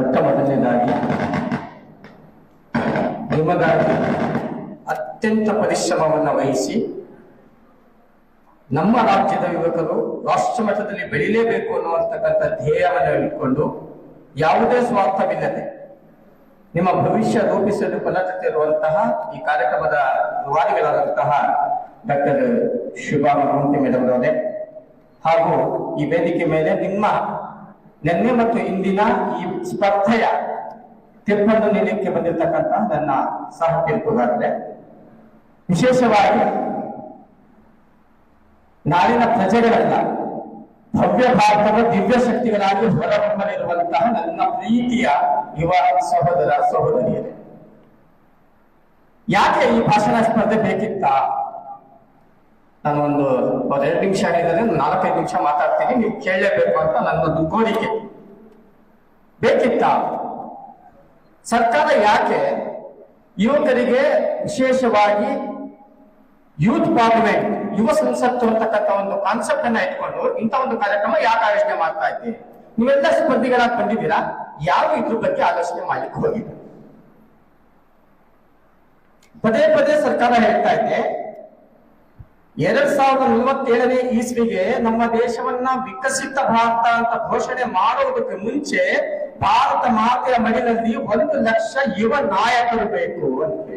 ಮೊಟ್ಟ ಮೊದಲನೇದಾಗಿ ನಿಮಗಾಗಿ ಅತ್ಯಂತ ಪರಿಶ್ರಮವನ್ನು ವಹಿಸಿ ನಮ್ಮ ರಾಜ್ಯದ ಯುವಕರು ರಾಷ್ಟ್ರ ಮಟ್ಟದಲ್ಲಿ ಬೆಳೀಲೇಬೇಕು ಅನ್ನುವಂತಕ್ಕಂಥ ಧ್ಯೇಯವನ್ನು ಇಟ್ಕೊಂಡು ಯಾವುದೇ ಸ್ವಾರ್ಥವಿಲ್ಲದೆ ನಿಮ್ಮ ಭವಿಷ್ಯ ರೂಪಿಸಲು ಬಲತಿರುವಂತಹ ಈ ಕಾರ್ಯಕ್ರಮದ ರೂವಾರಿಗಳಾದಂತಹ ಡಾಕ್ಟರ್ ಶುಭಾ ಮಹಂತಿ ಮೇಡಮ್ ಅವರೇ ಹಾಗೂ ಈ ವೇದಿಕೆ ಮೇಲೆ ನಿಮ್ಮ ನಿನ್ನೆ ಮತ್ತು ಇಂದಿನ ಈ ಸ್ಪರ್ಧೆಯ ತೀರ್ಪನ್ನು ನೀಡಲಿಕ್ಕೆ ಬಂದಿರತಕ್ಕಂತಹ ನನ್ನ ಸಹ ತೀರ್ಪುಗಾರರೇ, ವಿಶೇಷವಾಗಿ ನಾಳಿನ ಪ್ರಜೆಗಳೆಲ್ಲ ಭವ್ಯ ಭಾರತದ ದಿವ್ಯ ಶಕ್ತಿಗಳಾಗಿ ಹೊರಹೊಮ್ಮಲಿರುವಂತಹ ನನ್ನ ಪ್ರೀತಿಯ ಯುವ ಸಹೋದರ ಸಹೋದರಿಯರೇ, ಯಾಕೆ ಈ ಭಾಷಣ ಸ್ಪರ್ಧೆ ಬೇಕಿತ್ತ? ನಾನು ಒಂದು 2 ನಿಮಿಷ ಹೇಳಿದರೆ 4-5 ನಿಮಿಷ ಮಾತಾಡ್ತೀನಿ, ನೀವು ಕೇಳಲೇಬೇಕು ಅಂತ ನನ್ನೊಂದು ಕೋರಿಕೆ. ಬೇಕಿತ್ತ? ಸರ್ಕಾರ ಯಾಕೆ ಯುವಕರಿಗೆ ವಿಶೇಷವಾಗಿ ಯೂತ್ ಪಾರ್ಲಿಮೆಂಟ್, ಯುವ ಸಂಸತ್ತು ಅಂತಕ್ಕಂಥ ಒಂದು ಕಾನ್ಸೆಪ್ಟ್ ಅನ್ನ ಇಟ್ಕೊಂಡು ಇಂಥ ಒಂದು ಕಾರ್ಯಕ್ರಮ ಯಾಕೆ ಆಯೋಜನೆ ಮಾಡ್ತಾ ಇದ್ದೀವಿ? ನೀವೆಲ್ಲ ಸ್ಪರ್ಧಿಗಳಾಗಿ ಬಂದಿದ್ದೀರಾ, ಯಾರು ಇದ್ರ ಬಗ್ಗೆ ಆಲೋಚನೆ ಮಾಡ್ಲಿಕ್ಕೆ ಹೋಗಿದೆ? ಪದೇ ಪದೇ ಸರ್ಕಾರ ಹೇಳ್ತಾ ಇದೆ 2047ನೇ ಇಸ್ವಿಗೆ ನಮ್ಮ ದೇಶವನ್ನ ವಿಕಸಿತ ಭಾರತ ಅಂತ ಘೋಷಣೆ ಮಾಡುವುದಕ್ಕೆ ಮುಂಚೆ ಭಾರತ ಮಾತೆಯ ಮಡಿಲಲ್ಲಿ 1 ಲಕ್ಷ ಯುವ ನಾಯಕರು ಬೇಕು ಅಂತ.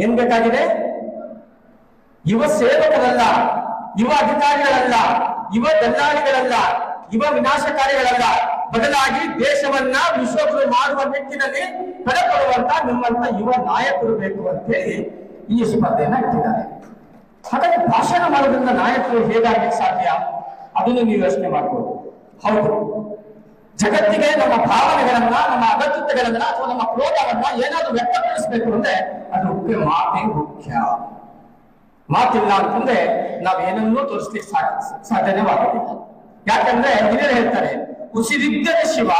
ಏನ್ ಬೇಕಾಗಿದೆ? ಯುವ ಸೇವಕರಲ್ಲ, ಯುವ ಅಧಿಕಾರಿಗಳಲ್ಲ, ಯುವ ದಲ್ಲಾಳಿಗಳಲ್ಲ, ಯುವ ವಿನಾಶಕಾರಿಗಳಲ್ಲ, ಬದಲಾಗಿ ದೇಶವನ್ನ ವಿಶ್ವಗುರು ಮಾಡುವ ನಿಟ್ಟಿನಲ್ಲಿ ಪಡೆದುಕೊಳ್ಳುವಂತ ನಿಮ್ಮಂತ ಯುವ ನಾಯಕರು ಬೇಕು ಅಂತ ಹೇಳಿ ಈ ಸ್ಪರ್ಧೆಯನ್ನ ಇಟ್ಟಿದ್ದಾರೆ. ಹಾಗಾಗಿ ಭಾಷಣ ಮಾಡೋದ್ರಿಂದ ನಾಯಕರು ಹೇಗಾಗಲಿಕ್ಕೆ ಸಾಧ್ಯ? ಅದನ್ನು ನೀವು ಯೋಚನೆ ಮಾಡ್ಬೋದು. ಹೌದು, ಜಗತ್ತಿಗೆ ನಮ್ಮ ಭಾವನೆಗಳನ್ನ, ನಮ್ಮ ಅಗತ್ಯತೆಗಳನ್ನ ಅಥವಾ ನಮ್ಮ ಕ್ರೋಧವನ್ನ ಏನಾದ್ರೂ ವ್ಯಕ್ತಪಡಿಸಬೇಕು ಅಂದ್ರೆ ಅದು ಮಾತೇ ಮುಖ್ಯ. ಮಾತಿಲ್ಲ ಅಂತಂದ್ರೆ ನಾವೇನನ್ನೂ ತೋರಿಸ್ಲಿಕ್ಕೆ ಸಾಧ್ಯವಾಗುತ್ತಿಲ್ಲ. ಯಾಕಂದ್ರೆ ಹಿರಿಯರು ಹೇಳ್ತಾರೆ, ಉಸಿರಿದ್ದರೆ ಶಿವ,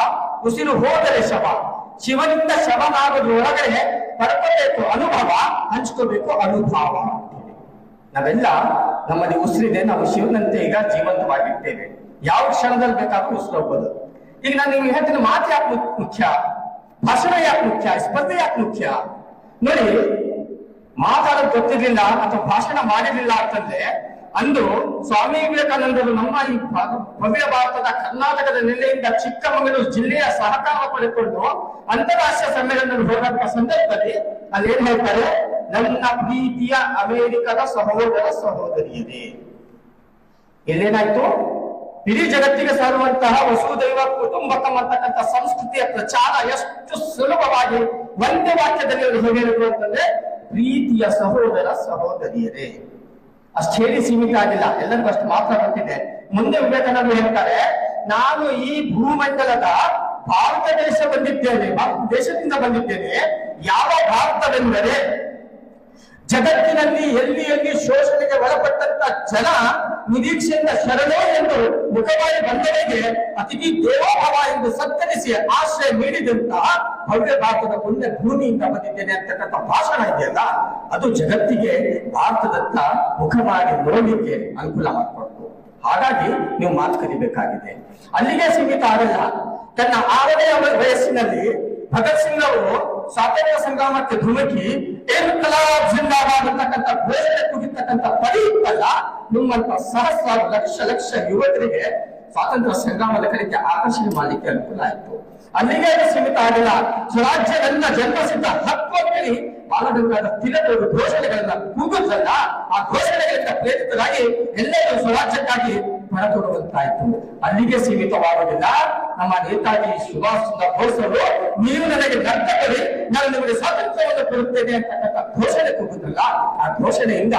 ಉಸಿರು ಹೋದರೆ ಶವ. ಶಿವನಿಂದ ಶವನಾಗೋದ್ರೊಳಗಡೆ ಪಡ್ಕೋಬೇಕು ಅನುಭವ, ಹಂಚ್ಕೋಬೇಕು ಅನುಭವ. ನಾವೆಲ್ಲ ನಮ್ಮಲ್ಲಿ ಉಸಿರಿದೆ, ನಾವು ಶಿವನಂತೆ ಈಗ ಜೀವಂತವಾಗಿರ್ತೇವೆ. ಯಾವ ಕ್ಷಣದಲ್ಲಿ ಬೇಕಾದ್ರೂ ಉಸಿರು ಹೋಗ್ಬೋದು. ಈಗ ನಾನು ನಿಮ್ಗೆ ಹೇಳ್ತೀನಿ, ಮಾತು ಯಾಕೆ ಮುಖ್ಯ, ಭಾಷಣ ಯಾಕೆ ಮುಖ್ಯ, ಸ್ಪರ್ಧೆ ಯಾಕೆ ಮುಖ್ಯ? ನೋಡಿ, ಮಾತಾಡೋದು ಗೊತ್ತಿರ್ಲಿಲ್ಲ ಅಥವಾ ಭಾಷಣ ಮಾಡಿರ್ಲಿಲ್ಲ ಅಂತಂದ್ರೆ ಅಂದು ಸ್ವಾಮಿ ವಿವೇಕಾನಂದರು ನಮ್ಮ ಈ ಭವ್ಯ ಭಾರತದ ಕರ್ನಾಟಕದ ನೆಲೆಯಿಂದ ಚಿಕ್ಕಮಗಳೂರು ಜಿಲ್ಲೆಯ ಸಹಕಾರ ಪಡೆದುಕೊಂಡು ಅಂತಾರಾಷ್ಟ್ರೀಯ ಸಮ್ಮೇಳನದಲ್ಲಿ ಹೋಗುವಂತ ಸಂದರ್ಭದಲ್ಲಿ ಅಲ್ಲಿ ಏನ್ ಹೇಳ್ತಾರೆ, ನನ್ನ ಪ್ರೀತಿಯ ಅಮೆರಿಕದ ಸಹೋದರ ಸಹೋದರಿಯರೇ. ಇಲ್ಲೇನಾಯ್ತು? ಇಡೀ ಜಗತ್ತಿಗೆ ಸಾರುವಂತಹ ವಸುದೈವ ಕುಟುಂಬಕಂ ಅಂತಕ್ಕಂಥ ಸಂಸ್ಕೃತಿಯ ಪ್ರಚಾರ ಎಷ್ಟು ಸುಲಭವಾಗಿ ಒಂದೇ ವಾಕ್ಯದಲ್ಲಿ ಅವರು ಹೇಳಿದ್ರು ಅಂತಂದ್ರೆ, ಪ್ರೀತಿಯ ಸಹೋದರ ಸಹೋದರಿಯರೇ. ಅಷ್ಟು ಹೇಳಿ ಸೀಮಿತ ಆಗಿಲ್ಲ, ಎಲ್ಲರಿಗೂ ಅಷ್ಟು ಮಾತ್ರ ಗೊತ್ತಿದೆ. ಮುಂದೆ ವಿವೇಕಾನಂದರು ಹೇಳ್ತಾರೆ, ನಾನು ಈ ಭೂಮಂಡಲದ ಭಾರತ ದೇಶದಿಂದ ಬಂದಿದ್ದೇನೆ. ಯಾವ ಭಾರತವೆಂದರೆ ಜಗತ್ತಿನಲ್ಲಿ ಎಲ್ಲಿ ಎಲ್ಲಿ ಶೋಷಣೆಗೆ ಒಳಪಟ್ಟಂತ ಜನ ನಿರೀಕ್ಷೆಯಿಂದ ಶರಣೋ ಎಂದು ಮುಖವಾಗಿ ಬಂದವರಿಗೆ ಅತಿಥಿ ದೇವೋಭವ ಎಂದು ಸತ್ಕರಿಸಿ ಆಶ್ರಯ ನೀಡಿದಂತಹ ಭವ್ಯ ಭಾರತದ ಪುಣ್ಯ ಭೂಮಿಯಿಂದ ಬಂದಿದ್ದೇನೆ ಅಂತಕ್ಕಂಥ ಭಾಷಣ ಇದೆಯಲ್ಲ, ಅದು ಜಗತ್ತಿಗೆ ಭಾರತದತ್ತ ಮುಖ ಮಾಡಿ ನೋಡ್ಲಿಕ್ಕೆ ಅನುಕೂಲ ಮಾಡಿಕೊಡ್ತು. ಹಾಗಾಗಿ ನೀವು ಮಾತು ಕಲಿಬೇಕಾಗಿದೆ. ಅಲ್ಲಿಗೆ ಸೀಮಿತ ಆಗಲ್ಲ. ತನ್ನ 6ನೇ ವಯಸ್ಸಿನಲ್ಲಿ ಭಗತ್ ಸಿಂಗ್ ಅವರು ಸ್ವಾತಂತ್ರ್ಯ ಸಂಗ್ರಾಮಕ್ಕೆ ಧುಮುಕಿ ಇನ್ಕಲಾಬ್ ಜಿಂದಾಬಾದ್ ಅಂತಕ್ಕಂಥ ಘೋಷಣೆ ಕೂಗಿರ್ತಕ್ಕಂಥ ಪರಿ ಇತ್ತಲ್ಲ, ನಿಮ್ಮಂತ ಸಹಸ್ರಾರು ಲಕ್ಷ ಯುವಕರಿಗೆ ಸ್ವಾತಂತ್ರ್ಯ ಸಂಗ್ರಾಮದ ಕಡೆಗೆ ಆಕರ್ಷಣೆ ಮಾಡಲಿಕ್ಕೆ ಅನುಕೂಲ ಆಯಿತು. ಅಲ್ಲಿಗೆ ಸೀಮಿತ ಆಗಿಲ್ಲ. ಸ್ವರಾಜ್ಯ ನನ್ನ ಜನ್ಮಸಿದ್ಧ ಹಕ್ಕು ಅಂತೇಳಿ ಬಾಲಗಂಗಾಧರ ತಿಲಕರು ಘೋಷಣೆಗಳನ್ನ ಕೂಗುತ್ತಲ್ಲ, ಆ ಘೋಷಣೆಗಳಿಂದ ಪ್ರೇರಿತರಾಗಿ ಎಲ್ಲರೂ ಸ್ವರಾಜ್ಯಕ್ಕಾಗಿ ಹೊರತೊಡುವಂತಾಯ್ತು. ಅಲ್ಲಿಗೆ ಸೀಮಿತವಾಗುವುದಿಲ್ಲ. ನಮ್ಮ ನೇತಾಜಿ ಸುಭಾಷ್ ಚಂದ್ರ ಬೋಸ್ ಅವರು, ನೀವು ನನಗೆ ನರ್ತ ಕೊಡಿ, ನಾನು ನಿಮಗೆ ಸ್ವಾತಂತ್ರ್ಯವನ್ನು ಕೊಡುತ್ತೇನೆ ಅಂತಕ್ಕಂಥ ಘೋಷಣೆ ಕೂಗುತ್ತಲ್ಲ, ಆ ಘೋಷಣೆಯಿಂದ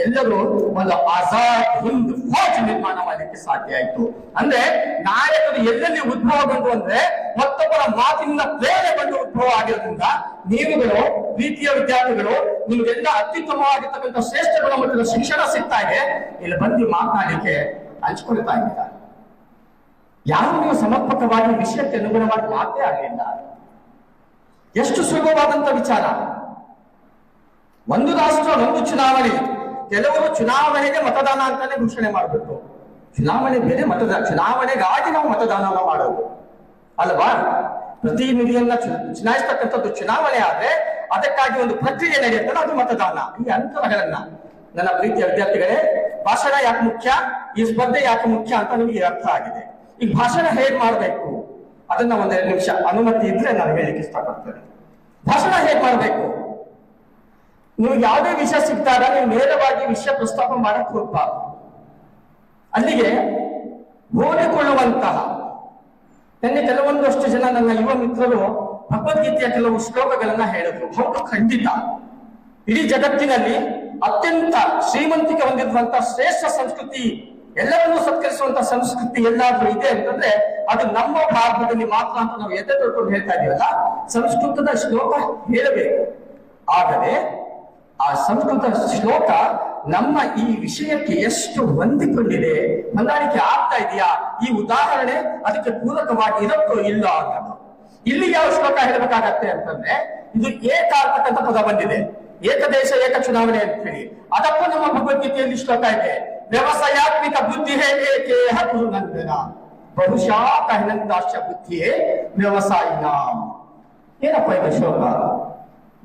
ಎಲ್ಲರೂ ಒಂದು ಆಜಾದ್ ಹಿಂದ್ ಫೌಜ್ ನಿರ್ಮಾಣ ಮಾಡಲಿಕ್ಕೆ ಸಾಧ್ಯ ಆಯ್ತು. ಅಂದ್ರೆ ನಾಯಕರು ಎಲ್ಲೆಲ್ಲಿ ಉದ್ಭವಗೊಂಡು ಅಂದ್ರೆ ಮತ್ತೊಬ್ಬರ ಮಾತಿನಿಂದ ಪ್ರೇರಣೆಗೊಂಡು ಉದ್ಭವ ಆಗಿರೋದ್ರಿಂದ ನೀವುಗಳು ಪ್ರೀತಿಯ ವಿದ್ಯಾರ್ಥಿಗಳು, ನಿಮ್ಗೆಲ್ಲ ಅತ್ಯುತ್ತಮವಾಗಿರ್ತಕ್ಕಂಥ ಶ್ರೇಷ್ಠ ಗುಣಮಟ್ಟದ ಶಿಕ್ಷಣ ಸಿಗ್ತಾ ಇದೆ. ಇಲ್ಲಿ ಬಂದು ಮಾತನಾಡಲಿಕ್ಕೆ ಹಂಚ್ಕೊಳ್ತಾ ಇದ್ದೀರಾ. ಯಾರು ನೀವು ಸಮರ್ಪಕವಾಗಿ ವಿಷಯಕ್ಕೆ ಅನುಗುಣವಾಗಿ ಮಾತೇ ಆಗಲಿಲ್ಲ. ಎಷ್ಟು ಸುಲಭವಾದಂತ ವಿಚಾರ. ಒಂದು ರಾಷ್ಟ್ರ ಒಂದು ಚುನಾವಣೆ. ಕೆಲವರು ಚುನಾವಣೆಗೆ ಮತದಾನ ಅಂತಾನೆ ಘೋಷಣೆ ಮಾಡಬೇಕು. ಚುನಾವಣೆ ಬೇರೆ, ಚುನಾವಣೆಗಾಗಿ ನಾವು ಮತದಾನ ಮಾಡೋದು. ಅಲ್ವಾ? ಪ್ರತಿನಿಧಿಯನ್ನ ಚುನಾಯಿಸ್ತಕ್ಕಂಥದ್ದು ಚುನಾವಣೆ ಆದ್ರೆ ಅದಕ್ಕಾಗಿ ಒಂದು ಪ್ರಕ್ರಿಯೆ ನಡೆಯುತ್ತಲ್ಲ, ಅದು ಮತದಾನ. ಈ ಅಂತರಗಳನ್ನ ನನ್ನ ಪ್ರೀತಿಯ ವಿದ್ಯಾರ್ಥಿಗಳೇ, ಭಾಷಣ ಯಾಕೆ ಮುಖ್ಯ, ಈ ಸ್ಪರ್ಧೆ ಯಾಕೆ ಮುಖ್ಯ ಅಂತ ನಿಮಗೆ ಅರ್ಥ ಆಗಿದೆ. ಈಗ ಭಾಷಣ ಹೇಗ್ ಮಾಡ್ಬೇಕು ಅದನ್ನ ಒಂದೆರಡು ನಿಮಿಷ ಅನುಮತಿ ಇದ್ರೆ ನಾನು ಹೇಳಿಕ್ಕೆ ಇಷ್ಟಪಡ್ತೇನೆ. ಭಾಷಣ ಹೇಗ್ ಮಾಡ್ಬೇಕು, ನೀವು ಯಾವುದೇ ವಿಷಯ ಸಿಕ್ತಾಗ ನೀವು ನೇರವಾಗಿ ವಿಷಯ ಪ್ರಸ್ತಾಪ ಮಾಡಕ್ ಹೋಗ್ಬಾರ್ದು. ಅಲ್ಲಿಗೆ ಓದಿಕೊಳ್ಳುವಂತಹ ನಿನ್ನೆ ಕೆಲವೊಂದಷ್ಟು ಜನ ನನ್ನ ಯುವ ಮಿತ್ರರು ಭಗವದ್ಗೀತೆಯ ಕೆಲವು ಶ್ಲೋಕಗಳನ್ನ ಹೇಳಿದ್ರು. ಹೌದು, ಖಂಡಿತ ಇಡೀ ಜಗತ್ತಿನಲ್ಲಿ ಅತ್ಯಂತ ಶ್ರೀಮಂತಿಕೆ ಹೊಂದಿರುವಂತಹ ಶ್ರೇಷ್ಠ ಸಂಸ್ಕೃತಿ, ಎಲ್ಲರನ್ನೂ ಸತ್ಕರಿಸುವಂತಹ ಸಂಸ್ಕೃತಿ ಎಲ್ಲಾದ್ರೂ ಇದೆ ಅಂತಂದ್ರೆ ಅದು ನಮ್ಮ ಭಾರತದಲ್ಲಿ ಮಾತ್ರ ಅಂತ ನಾವು ಎದೆ ತೊಡ್ಕೊಂಡು ಹೇಳ್ತಾ ಇದೀವಲ್ಲ. ಸಂಸ್ಕೃತದ ಶ್ಲೋಕ ಹೇಳಬೇಕು, ಆದರೆ ಆ ಸಂಸ್ಕೃತ ಶ್ಲೋಕ ನಮ್ಮ ಈ ವಿಷಯಕ್ಕೆ ಎಷ್ಟು ಹೊಂದಿಕೊಂಡಿದೆ, ಹೊಂದಾಣಿಕೆ ಆಗ್ತಾ ಇದೆಯಾ, ಈ ಉದಾಹರಣೆ ಅದಕ್ಕೆ ಪೂರಕವಾಗಿ ಇರುತ್ತೋ ಇಲ್ಲ ಅನ್ನೋದು. ಇಲ್ಲಿ ಯಾವ ಶ್ಲೋಕ ಹೇಳಬೇಕಾಗತ್ತೆ ಅಂತಂದ್ರೆ, ಇದು ಏಕ ಅಂತಕ್ಕಂಥ ಪದ ಬಂದಿದೆ, ಏಕದೇಶ ಏಕ ಚುನಾವಣೆ ಅಂತ ಹೇಳಿ. ಅದಕ್ಕೂ ನಮ್ಮ ಭಗವದ್ಗೀತೆಯಲ್ಲಿ ಶ್ಲೋಕ ಇದೆ, ವ್ಯವಸಾಯಾತ್ಮಿಕ ಬುದ್ಧಿ ಏಕೇಹ ಗುರುನಂದನ ಬಹುಶಃ ಹಿನಂದಾಶ ಬುದ್ಧಿಯೇ ವ್ಯವಸಾಯಿನ. ಏನಪ್ಪ ಇದು ಶ್ಲೋಕ?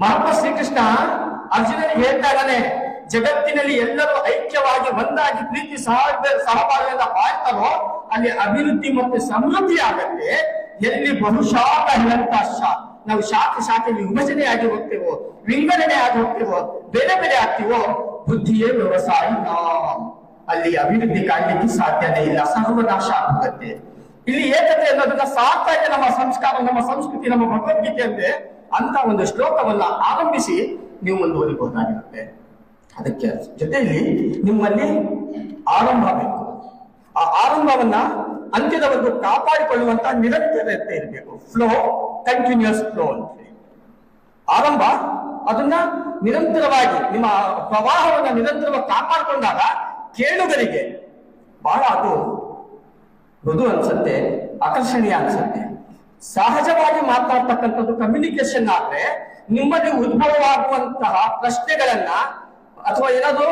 ಮಹಾತ್ಮ ಶ್ರೀಕೃಷ್ಣ ಅರ್ಜುನನಿಗೆ ಹೇಳ್ತಾ ಇದ್ದಾನೆ, ಜಗತ್ತಿನಲ್ಲಿ ಎಲ್ಲರೂ ಐಕ್ಯವಾಗಿ ಒಂದಾಗಿ ಪ್ರೀತಿ ಸಹಭಾಗಿಯಿಂದ ಬಾಳ್ತಾರೋ ಅಲ್ಲಿ ಅಭಿವೃದ್ಧಿ ಮತ್ತು ಸಮೃದ್ಧಿ ಆಗತ್ತೆ. ಎಲ್ಲಿ ಬಹುಶಾಖ ಹಿನಂತಾಶ, ನಾವು ಶಾಖೆಯಲ್ಲಿ ವಿಭಜನೆಯಾಗಿ ಹೋಗ್ತೇವೋ, ವಿಂಗಡಣೆ ಆಗಿ ಹೋಗ್ತೇವೋ, ಬೇರೆ ಬೇರೆ ಆಗ್ತೀವೋ, ಬುದ್ಧಿಯೇ ವ್ಯವಸಾಯಿನ, ಅಲ್ಲಿ ಅಭಿವೃದ್ಧಿ ಕಾಣಲಿಕ್ಕೆ ಸಾಧ್ಯನೇ ಇಲ್ಲ, ಸರ್ವನಾಶ ಆಗುತ್ತೆ. ಇಲ್ಲಿ ಏಕತೆ ಅನ್ನೋದನ್ನ ಸಾಕ್ತಾ ಇದೆ ನಮ್ಮ ಸಂಸ್ಕಾರ, ನಮ್ಮ ಸಂಸ್ಕೃತಿ, ನಮ್ಮ ಭಗವದ್ಗೀತೆ ಅಂದ್ರೆ ಅಂತ ಒಂದು ಶ್ಲೋಕವನ್ನ ಆರಂಭಿಸಿ ನೀವು ಮುಂದುವರಿಬಹುದಾಗಿರುತ್ತೆ. ಅದಕ್ಕೆ ಜೊತೆಯಲ್ಲಿ ನಿಮ್ಮಲ್ಲಿ ಆರಂಭ ಬೇಕು. ಆ ಆರಂಭವನ್ನ ಅಂತ್ಯದವರೆಗೂ ಕಾಪಾಡಿಕೊಳ್ಳುವಂತ ನಿರಂತರತೆ ಇರಬೇಕು. ಫ್ಲೋ, ಕಂಟಿನ್ಯೂಸ್ ಫ್ಲೋ ಅಂತ ಹೇಳಿ. ಆರಂಭ ಅದನ್ನ ನಿರಂತರವಾಗಿ ನಿಮ್ಮ ಪ್ರವಾಹವನ್ನ ನಿರಂತರವಾಗಿ ಕಾಪಾಡಿಕೊಂಡಾಗ ಕೇಳುಗರಿಗೆ ಬಹಳ ಅದು ಮೃದು ಅನ್ಸುತ್ತೆ, ಆಕರ್ಷಣೀಯ ಅನ್ಸುತ್ತೆ. ಸಹಜವಾಗಿ ಮಾತಾಡ್ತಕ್ಕಂಥದ್ದು ಕಮ್ಯುನಿಕೇಶನ್ ಆದ್ರೆ ನಿಮ್ಮಲ್ಲಿ ಉದ್ಭವವಾಗುವಂತಹ ಪ್ರಶ್ನೆಗಳನ್ನ ಅಥವಾ ಏನಾದ್ರು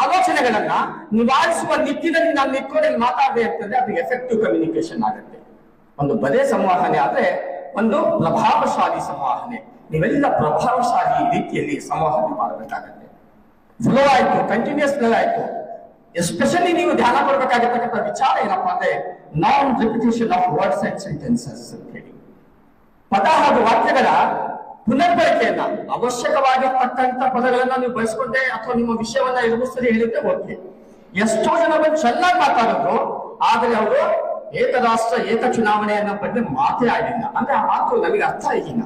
ಆಲೋಚನೆಗಳನ್ನ ನಿವಾರಿಸುವ ನಿಟ್ಟಿನಲ್ಲಿ ನಾನು ನಿಂತ್ಕೊಂಡು ಮಾತಾಡದೆ ಅಂತಂದ್ರೆ ಅದು ಎಫೆಕ್ಟಿವ್ ಕಮ್ಯುನಿಕೇಶನ್ ಆಗುತ್ತೆ. ಒಂದು ಬದೇ ಸಂವಹನೆ ಆದ್ರೆ ಒಂದು ಪ್ರಭಾವಶಾಲಿ ಸಂವಹನೆ. ನೀವೆಲ್ಲ ಪ್ರಭಾವಶಾಲಿ ರೀತಿಯಲ್ಲಿ ಸಂವಹನೆ ಮಾಡಬೇಕಾಗತ್ತೆ. ಫ್ಲೋ ಆಯ್ತು, ಕಂಟಿನ್ಯೂಸ್ ಫ್ಲೋ ಆಯ್ತು. ಎಸ್ಪೆಷಲಿ ನೀವು ಧ್ಯಾನ ಕೊಡ್ಬೇಕಾಗಿರ್ತಕ್ಕಂಥ ವಿಚಾರ ಏನಪ್ಪಾ ಅಂದ್ರೆ non repetition of words and sentences ಅಂತ ಹೇಳಿ. ಪದ ಹಾಗೂ ವಾಕ್ಯಗಳ ಪುನರ್ಬಳಕೆಯನ್ನ, ಅವಶ್ಯಕವಾಗಿರ್ತಕ್ಕಂಥ ಪದಗಳನ್ನ ನೀವು ಬಳಸ್ಕೊಂಡೆ ಅಥವಾ ನಿಮ್ಮ ವಿಷಯವನ್ನ ಎರಡು ಸರಿ ಹೇಳಿದ್ರೆ ಓಕೆ. ಎಷ್ಟೋ ಜನ ಬಂದು ಚೆನ್ನಾಗಿ ಮಾತಾಡಿದ್ರು, ಆದರೆ ಅವರು ಏಕರಾಷ್ಟ್ರ ಏಕ ಚುನಾವಣೆಯನ್ನ ಬಗ್ಗೆ ಮಾತೇ ಆಗಿಲ್ಲ. ಅಂದ್ರೆ ಆ ಮಾತು ನಮಗೆ ಅರ್ಥ ಆಗಿಲ್ಲ,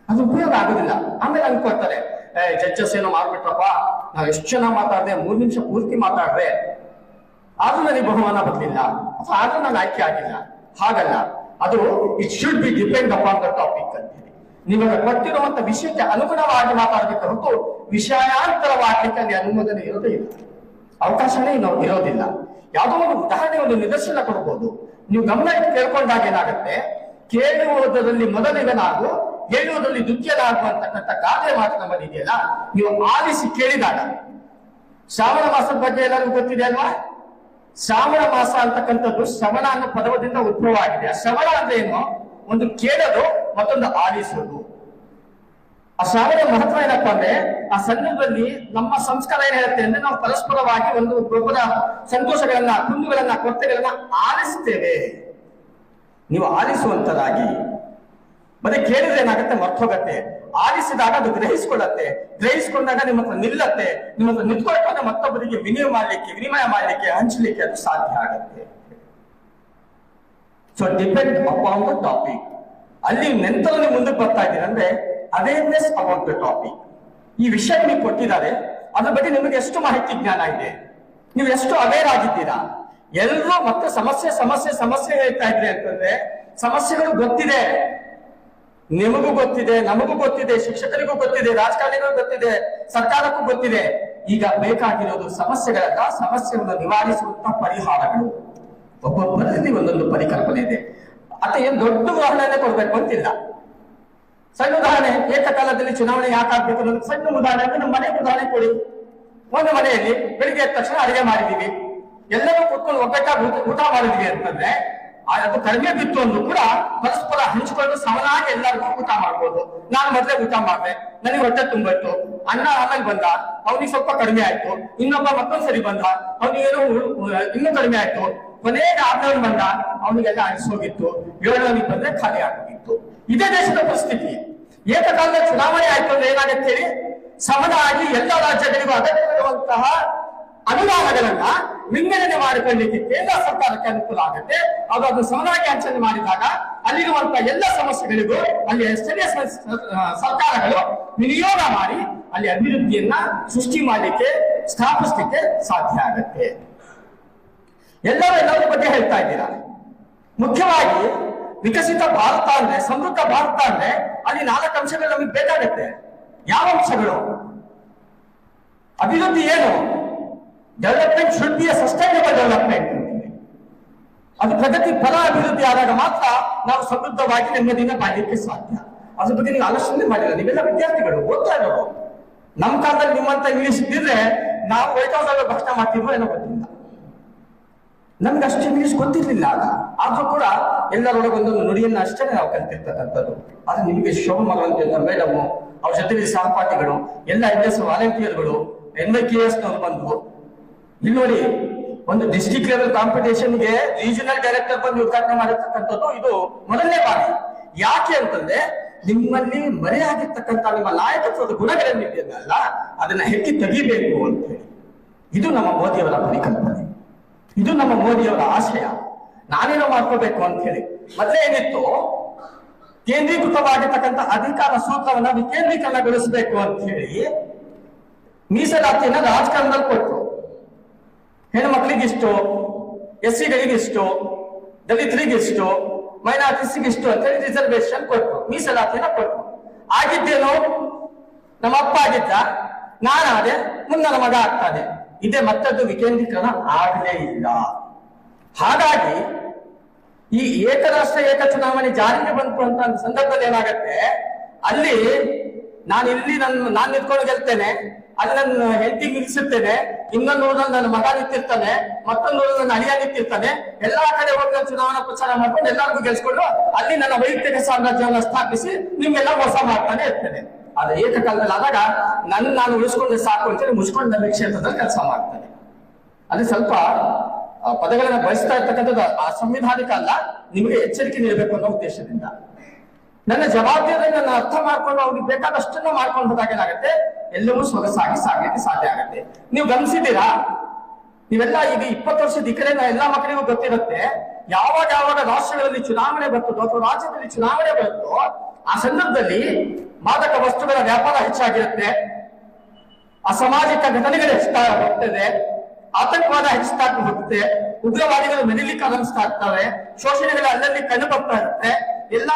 ಅದು ಉಪಯೋಗ ಆಗುದಿಲ್ಲ. ಆಮೇಲೆ ಅನ್ಕೊಳ್ತಾರೆ, ಜಡ್ಜಸ್ ಏನೋ ಮಾಡ್ಬಿಟ್ರಪ್ಪ, ನಾವು ಎಷ್ಟು ಚೆನ್ನಾಗಿ ಮಾತಾಡಿದೆ, 3 ನಿಮಿಷ ಪೂರ್ತಿ ಮಾತಾಡ್ರೆ ಆದ್ರೂ ನನಗೆ ಬಹುಮಾನ ಬರ್ಲಿಲ್ಲ ಅಥವಾ ಆದ್ರೂ ನಾನು ಆಯ್ಕೆ ಆಗಿಲ್ಲ. ಹಾಗಲ್ಲ, ಅದು it should be depend upon the topic ಅಂತ ಹೇಳಿ. ನಿಮಗೆ ಕೊಟ್ಟಿರುವಂತ ವಿಷಯಕ್ಕೆ ಅನುಗುಣವಾಗಿ ಮಾತಾಡಬೇಕು ಹೊರತು ವಿಷಯಾಂತರವಾಗಲಿಕ್ಕೆ ಅಲ್ಲಿ ಅನುಮೋದನೆ ಇರೋದೇ ಇಲ್ಲ, ಅವಕಾಶನೇ ಇರೋದಿಲ್ಲ. ಯಾವುದೋ ಒಂದು ಉದಾಹರಣೆ, ಒಂದು ನಿದರ್ಶನ ಕೊಡ್ಬೋದು. ನೀವು ಗಮನ ಇಟ್ಟು ಕೇಳ್ಕೊಂಡಾಗ ಏನಾಗುತ್ತೆ, ಕೇಳುವುದರಲ್ಲಿ ಮೊದಲಿಗನಾಗು ಹೇಳುವುದರಲ್ಲಿ ದ್ವಿತೀಯನಾಗುವಂತಕ್ಕಂಥ ಗಾದೆ ಮಾತು ನಮ್ಮಲ್ಲಿ ಇದೆಯಲ್ಲ, ನೀವು ಆಲಿಸಿ ಕೇಳಿದಾಗ. ಶ್ರಾವಣ ಮಾಸದ ಬಗ್ಗೆ ಎಲ್ಲರಿಗೂ ಗೊತ್ತಿದೆ ಅಲ್ವಾ? ಶ್ರಾವಣ ಮಾಸ ಅಂತಕ್ಕಂಥದ್ದು ಶ್ರವಣ ಅನ್ನೋ ಪದದಿಂದ ಉದ್ಭವ ಆಗಿದೆ. ಆ ಶ್ರವಣ ಅಂದ್ರೆ ಏನು? ಒಂದು ಕೇಳೋದು, ಮತ್ತೊಂದು ಆಲಿಸೋದು. ಆ ಶ್ರಾವಣ ಮಹತ್ವ ಏನಪ್ಪಾ ಅಂದ್ರೆ, ಆ ಸಂದರ್ಭದಲ್ಲಿ ನಮ್ಮ ಸಂಸ್ಕಾರ ಏನ್ ಹೇಳುತ್ತೆ ಅಂದ್ರೆ, ನಾವು ಪರಸ್ಪರವಾಗಿ ಒಂದು ಒಬ್ಬರ ಸಂತೋಷಗಳನ್ನ, ಕುಂದುಗಳನ್ನ, ಕೊರತೆಗಳನ್ನ ಆಲಿಸ್ತೇವೆ. ನೀವು ಆಲಿಸುವಂತರಾಗಿ. ಮತ್ತೆ ಕೇಳಿದ್ರೆ ಏನಾಗುತ್ತೆ, ಮರ್ತೋಗತ್ತೆ. ಆಲಿಸಿದಾಗ ಅದು ಗ್ರಹಿಸ್ಕೊಳ್ಳತ್ತೆ, ಗ್ರಹಿಸ್ಕೊಂಡಾಗ ನಿಮ್ಮ ಹತ್ರ ನಿಲ್ಲತ್ತೆ, ನಿಮ್ಮ ಹತ್ರ ನಿಂತ್ಕೊಳ್ತಾಗ ಮತ್ತೊಬ್ಬರಿಗೆ ವಿನಿಮಯ ಮಾಡ್ಲಿಕ್ಕೆ, ಹಂಚಲಿಕ್ಕೆ ಅದು ಸಾಧ್ಯ ಆಗತ್ತೆ. So depend upon the topic. ಅಲ್ಲಿ ನೆಂತಲು ನೀವು ಮುಂದಕ್ಕೆ ಬರ್ತಾ ಇದ್ದೀರಿ ಅಂದ್ರೆ ಅವೇರ್ನೆಸ್ ಅಬೌಟ್ ದ ಟಾಪಿಕ್. ಈ ವಿಷಯ ನಿಮಗೆ ಕೊಟ್ಟಿದ್ದಾರೆ, ಅದ್ರ ಬಗ್ಗೆ ನಿಮಗೆ ಎಷ್ಟು ಮಾಹಿತಿ ಜ್ಞಾನ ಇದೆ, ನೀವು ಎಷ್ಟು ಅವೇರ್ ಆಗಿದ್ದೀರಾ. ಎಲ್ಲರೂ ಮತ್ತೆ ಸಮಸ್ಯೆ ಹೇಳ್ತಾ ಇದ್ರಿ ಅಂತಂದ್ರೆ, ಸಮಸ್ಯೆಗಳು ಗೊತ್ತಿದೆ, ನಿಮಗೂ ಗೊತ್ತಿದೆ, ನಮಗೂ ಗೊತ್ತಿದೆ, ಶಿಕ್ಷಕರಿಗೂ ಗೊತ್ತಿದೆ, ರಾಜಕಾರಣಿಗಳಿಗೂ ಗೊತ್ತಿದೆ, ಸರ್ಕಾರಕ್ಕೂ ಗೊತ್ತಿದೆ. ಈಗ ಬೇಕಾಗಿರೋದು ಸಮಸ್ಯೆಗಳಲ್ಲ, ಸಮಸ್ಯೆಗಳನ್ನು ನಿವಾರಿಸುವಂತಹ ಪರಿಹಾರಗಳು. ಒಬ್ಬೊಬ್ಬರಲ್ಲಿ ಒಂದೊಂದು ಪರಿಕಲ್ಪನೆ ಇದೆ. ಅಥವಾ ಏನ್ ದೊಡ್ಡ ಉದಾಹರಣೆ ಕೊಡ್ಬೇಕು ಅಂತಿಲ್ಲ. ಸಣ್ಣ ಉದಾಹರಣೆ, ಏಕಕಾಲದಲ್ಲಿ ಚುನಾವಣೆ ಯಾಕಾಗ್ಬೇಕು ಅನ್ನೋದು ಸಣ್ಣ ಉದಾಹರಣೆ. ನಮ್ಮ ಮನೆ ಉದಾಹರಣೆ ಕೊಡಿ. ಒಂದು ಮನೆಯಲ್ಲಿ ಬೆಳಿಗ್ಗೆ ಎದ್ದ ತಕ್ಷಣ ಅಡಿಗೆ ಮಾಡಿದೀವಿ, ಎಲ್ಲರೂ ಕೂತ್ಕೊಂಡು ಒಗ್ಗಟ್ಟಾಗಿ ಊಟ ಮಾಡಿದ್ವಿ ಅಂತಂದ್ರೆ ಅದು ಕಡಿಮೆ ಬಿತ್ತು ಅಂದ್ರೂ ಕೂಡ ಪರಸ್ಪರ ಹಂಚಿಕೊಂಡು ಸಮನಾಗಿ ಎಲ್ಲರಿಗೂ ಊಟ ಮಾಡ್ಬೋದು. ನಾನು ಮೊದಲೇ ಊಟ ಮಾಡಿದೆ, ನನಗೆ ಹೊಟ್ಟೆ ತುಂಬಿತ್ತು. ಅಣ್ಣ ಆಮೇಲೆ ಬಂದ, ಅವನಿಗೆ ಸ್ವಲ್ಪ ಕಡಿಮೆ ಆಯ್ತು. ಇನ್ನೊಬ್ಬ ಮತ್ತೊಂದ್ಸರಿ ಬಂದ, ಅವನಿಗೇನು ಇನ್ನೂ ಕಡಿಮೆ ಆಯ್ತು. ಕೊನೆಗೆ 6ನೇವನು ಬಂದ, ಅವನಿಗೆಲ್ಲ ಅನಿಸೋಗಿತ್ತು. 7ನೇವನಿಗೆ ಬಂದ್ರೆ ಖಾಲಿ ಆಗೋಗಿತ್ತು. ಇದೇ ದೇಶದ ಪರಿಸ್ಥಿತಿ. ಏಕಕಾಲದ ಚುನಾವಣೆ ಆಯ್ತು ಅಂದ್ರೆ ಏನಾಗತ್ತೆ ಹೇಳಿ, ಸಮನಾಗಿ ಎಲ್ಲ ರಾಜ್ಯಗಳಿಗೂ ಅಗತ್ಯವಿರುವಂತಹ ಅನುದಾನಗಳನ್ನ ವಿಂಗಡಣೆ ಮಾಡಿಕೊಳ್ಳಿಕ್ಕೆ ಕೇಂದ್ರ ಸರ್ಕಾರಕ್ಕೆ ಅನುಕೂಲ ಆಗುತ್ತೆ. ಅದು ಸಮನಾಗಿ ಹಂಚನೆ ಮಾಡಿದಾಗ ಅಲ್ಲಿರುವಂತಹ ಎಲ್ಲ ಸಮಸ್ಯೆಗಳಿಗೂ ಅಲ್ಲಿ ಸ್ಥಳೀಯ ಸರ್ಕಾರಗಳು ವಿನಿಯೋಗ ಮಾಡಿ ಅಲ್ಲಿ ಅಭಿವೃದ್ಧಿಯನ್ನ ಸೃಷ್ಟಿ ಮಾಡಲಿಕ್ಕೆ ಸ್ಥಾಪಿಸಲಿಕ್ಕೆ ಸಾಧ್ಯ ಆಗತ್ತೆ. ಎಲ್ಲರ ಬಗ್ಗೆ ಹೇಳ್ತಾ ಇದ್ದೀರಾ. ಮುಖ್ಯವಾಗಿ ವಿಕಸಿತ ಭಾರತ ಅಂದ್ರೆ, ಸಮೃದ್ಧ ಭಾರತ ಅಂದ್ರೆ ಅಲ್ಲಿ 4 ಅಂಶಗಳು ನಮಗೆ ಬೇಕಾಗತ್ತೆ. ಯಾವ ಅಂಶಗಳು? ಅಭಿವೃದ್ಧಿ ಏನು? Development should be A sustainable development. ಅದು ಪ್ರಗತಿ ಪರ ಅಭಿವೃದ್ಧಿ ಆದಾಗ ಮಾತ್ರ ನಾವು ಸಮೃದ್ಧವಾಗಿ ನೆಮ್ಮದಿನ ಬಾಳಲಿಕ್ಕೆ ಸಾಧ್ಯ. ಅದ್ರ ಬಗ್ಗೆ ನೀವು ಆಲೋಚನೆ ಮಾಡಿಲ್ಲ. ನೀವೆಲ್ಲ ವಿದ್ಯಾರ್ಥಿಗಳು, ಓದ್ತಾ ಇರೋರು. ನಮ್ಮ ಕಾಲದಲ್ಲಿ ನಿಮ್ಮಂತ ಇಂಗ್ಲಿಷ್ ಇದ್ದಿದ್ರೆ ನಾವು ವೈಟ್ ಹೌಸ್ ಅಲ್ಲಿ ಭಾಷಣ ಮಾಡ್ತಿದ್ವೋ ಏನೋ ಗೊತ್ತಿಲ್ಲ. ನಮ್ಗೆ ಅಷ್ಟು ಇಂಗ್ಲಿಷ್ ಗೊತ್ತಿರ್ಲಿಲ್ಲ ಆಗ. ಆದ್ರೂ ಕೂಡ ಎಲ್ಲರೊಳಗೆ ಒಂದೊಂದು ನುಡಿಯನ್ನ ಅಷ್ಟೇ ನಾವು ಕಲ್ತಿರ್ತಕ್ಕಂಥದ್ದು. ಆದ್ರೆ ನಿಮಗೆ ಶೋಭ ಮಾಡುವಂತ ಮೇಡಮ್, ಅವ್ರ ಜೊತೆಗೆ ಸಹಪಾಠಿಗಳು, ಎಲ್ಲ NS ವಾಲಂಟಿಯರ್ಗಳು, NYKS ನವರು ಬಂದು ಇಲ್ಲಿ ನೋಡಿ, ಒಂದು ಡಿಸ್ಟ್ರಿಕ್ಟ್ ಲೆವೆಲ್ ಕಾಂಪಿಟೇಷನ್ಗೆ ರೀಜನಲ್ ಡೈರೆಕ್ಟರ್ ಬಂದು ಉದ್ಘಾಟನೆ ಮಾಡಿರ್ತಕ್ಕಂಥದ್ದು ಇದು ಮೊದಲನೇ ಬಾರಿ. ಯಾಕೆ ಅಂತಂದ್ರೆ ನಿಮ್ಮಲ್ಲಿ ಮರೆಯಾಗಿರ್ತಕ್ಕಂಥ ನಿಮ್ಮ ನಾಯಕತ್ವದ ಗುಣಗಳೇನಿದೆಯಲ್ಲ ಅದನ್ನ ಹೆಕ್ಕಿ ತೆಗಿಬೇಕು ಅಂತ ಹೇಳಿ. ಇದು ನಮ್ಮ ಮೋದಿಯವರ ಪರಿಕಲ್ಪನೆ, ಇದು ನಮ್ಮ ಮೋದಿಯವರ ಆಶಯ. ನಾನೇನೋ ಮಾಡ್ಕೋಬೇಕು ಅಂತ ಹೇಳಿ. ಮೊದಲೇ ಏನಿತ್ತು, ಕೇಂದ್ರೀಕೃತವಾಗಿರ್ತಕ್ಕಂಥ ಅಧಿಕಾರ ಸೂತ್ರವನ್ನ ವಿಕೇಂದ್ರೀಕರಣಗೊಳಿಸಬೇಕು ಅಂತ ಹೇಳಿ ಮೀಸಲಾತಿಯನ್ನ ರಾಜಕಾರಣದಲ್ಲಿ ಕೊಟ್ಟರು. ಹೆಣ್ಮಕ್ಳಿಗಿಷ್ಟು, SC-ಗಳಿಗಿಷ್ಟು, ದಲಿತರಿಗಿಷ್ಟು, ಮೈನಾರಿಟೀಸ್ಗಿಷ್ಟು ಅಂತ ಹೇಳಿ ರಿಸರ್ವೇಶನ್ ಕೊಟ್ಟರು, ಮೀಸಲಾತಿಯನ್ನ ಕೊಟ್ಟರು. ಆಗಿದ್ದೇನು? ನಮ್ಮ ಅಪ್ಪ ಆಗಿದ್ದ, ನಾನಾದೆ, ಮುಂದನ ಮಗ ಆಗ್ತಾನೆ. ಇದೇ ಮತ್ತದ್ದು ವಿಕೇಂದ್ರೀಕರಣ ಆಗಲೇ ಇಲ್ಲ. ಹಾಗಾಗಿ ಈ ಏಕರಾಷ್ಟ್ರ ಏಕ ಚುನಾವಣೆ ಜಾರಿಗೆ ಬಂತು ಅಂತ ಸಂದರ್ಭದಲ್ಲಿ ಏನಾಗತ್ತೆ, ಅಲ್ಲಿ ನಾನು ನಿಂತ್ಕೊಂಡು ಗೆಲ್ತೇನೆ, ಅಲ್ಲಿ ನನ್ನ ಹೆಂಡತಿ ನಿಲ್ಲಿಸುತ್ತೇನೆ, ಇನ್ನೊಂದು ಊರಲ್ಲಿ ನನ್ನ ಮಗ ನಿಂತಿರ್ತಾನೆ, ಮತ್ತೊಂದು ಊರಲ್ಲಿ ನನ್ನ ಅಳಿಯ ನಿಂತಿರ್ತಾನೆ. ಎಲ್ಲಾ ಕಡೆ ಹೋಗಿ ನಾನು ಚುನಾವಣಾ ಪ್ರಚಾರ ಮಾಡ್ಕೊಂಡು ಎಲ್ಲರಿಗೂ ಗೆಲ್ಸ್ಕೊಂಡು ಅಲ್ಲಿ ನನ್ನ ವೈಯಕ್ತಿಕ ಸಾಮ್ರಾಜ್ಯವನ್ನು ಸ್ಥಾಪಿಸಿ ನಿಮ್ಗೆಲ್ಲ ಮೋಸ ಮಾಡ್ತಾನೆ ಇರ್ತೇನೆ. ಆದ್ರೆ ಏಕಕಾಲದಲ್ಲಿ ಆದಾಗ ನಾನು ಉಳಿಸ್ಕೊಂಡ್ರೆ ಸಾಕು ಅಂತೇಳಿ ಮುಚ್ಕೊಂಡು ನನ್ನ ಕ್ಷೇತ್ರದಲ್ಲಿ ಕೆಲಸ ಮಾಡ್ತೇನೆ. ಅಲ್ಲಿ ಸ್ವಲ್ಪ ಪದಗಳನ್ನ ಬಳಸ್ತಾ ಇರ್ತಕ್ಕಂಥದ್ದು ಅಸಂವಿಧಾನಿಕ ಅಲ್ಲ, ನಿಮಗೆ ಎಚ್ಚರಿಕೆ ನೀಡಬೇಕು ಅನ್ನೋ ಉದ್ದೇಶದಿಂದ. ನನ್ನ ಜವಾಬ್ದಾರಿಯನ್ನು ನನ್ನ ಅರ್ಥ ಮಾಡ್ಕೊಂಡು ಅವ್ರಿಗೆ ಬೇಕಾದಷ್ಟನ್ನು ಮಾಡ್ಕೊಂಡು ಹೋದಾಗ ಏನಾಗುತ್ತೆ, ಎಲ್ಲವೂ ಸೊಗಸಾಗಿ ಸಾಗಲಿಕ್ಕೆ ಸಾಧ್ಯ ಆಗುತ್ತೆ. ನೀವು ಗಮನಿಸಿದ್ದೀರಾ, ನೀವೆಲ್ಲ ಈಗ 20 ವರ್ಷದ ಈ ಕಡೆ ಎಲ್ಲಾ ಮಕ್ಕಳಿಗೂ ಗೊತ್ತಿರುತ್ತೆ, ಯಾವಾಗ ರಾಷ್ಟ್ರಗಳಲ್ಲಿ ಚುನಾವಣೆ ಬರ್ತದೋ ಅಥವಾ ರಾಜ್ಯದಲ್ಲಿ ಚುನಾವಣೆ ಬರುತ್ತೋ ಆ ಸಂದರ್ಭದಲ್ಲಿ ಮಾದಕ ವಸ್ತುಗಳ ವ್ಯಾಪಾರ ಹೆಚ್ಚಾಗಿರುತ್ತೆ, ಅಸಾಮಾಜಿಕ ಘಟನೆಗಳು ಹೆಚ್ಚುತ್ತಾ ಹೋಗ್ತದೆ, ಆತಂಕವಾದ ಹೆಚ್ಚುತ್ತಾ ಹೋಗುತ್ತೆ, ಉಗ್ರವಾದಿಗಳು ಮೆರೀಲಿಕ್ಕೆ ಆರಂಭಿಸ್ತಾ ಇರ್ತವೆ, ಶೋಷಣೆಗಳು ಅಲ್ಲಲ್ಲಿ ಕಂಡು ಬರ್ತಾ ಇರುತ್ತೆ, ಎಲ್ಲ